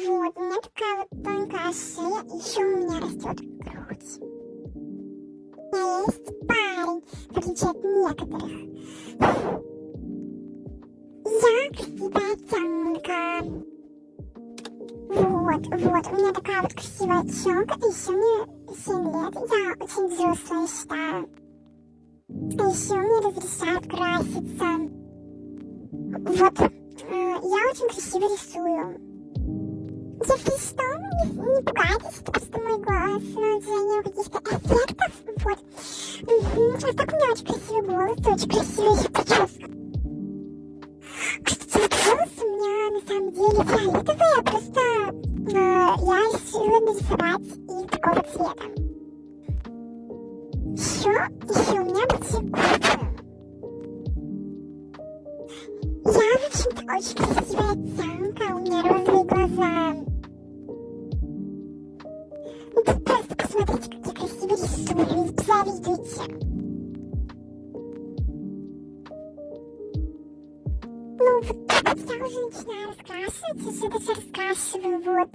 Вот, у меня такая вот тонкая шея, еще у меня растет грудь. У меня есть парень, в отличие от некоторых. Я красивая тёмка. Вот, у меня такая вот красивая челка, и еще мне 7 лет, я очень взрослая считаю. А еще мне разрешают краситься. Вот, я очень красиво рисую. Если что, не пугайтесь, это просто мой голос, наложение каких-то эффектов, вот. А так у меня очень красивый голос, очень красивая еще прическа. Кстати, вот волосы у меня на самом деле фиолетовые, просто я решила нарисовать их такого цвета. Еще у меня большие губы. Я, в общем-то, очень красивая тянка, у меня розовые глаза. Ну, тут просто посмотрите, как я красиво рисую, вы завидуете. Ну, вот так вот я уже начинаю раскрашивать, еще даже раскрашиваю, вот.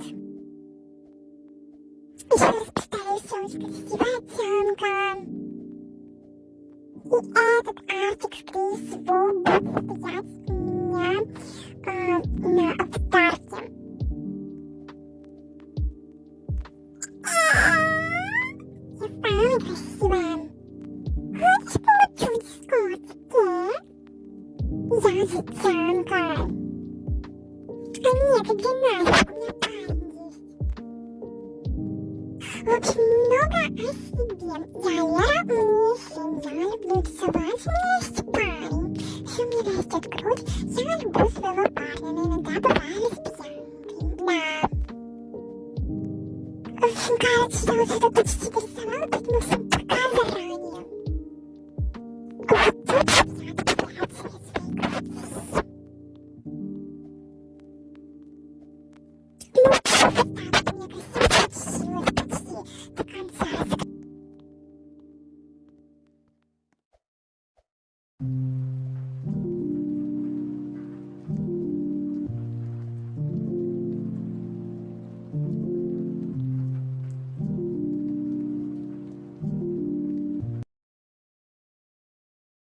Еще раз повторюсь, я очень красивая тянка. И этот артик, скорее всего, будет стоять у меня на аватарке. Я самая красивая. Хочешь получить с котики? Я же тянка. А нет, где Настя? У меня парень есть. В общем, немного о себе. Я Лера, мне 7, я люблю рисовать, у меня есть парень. Еще у меня растет грудь,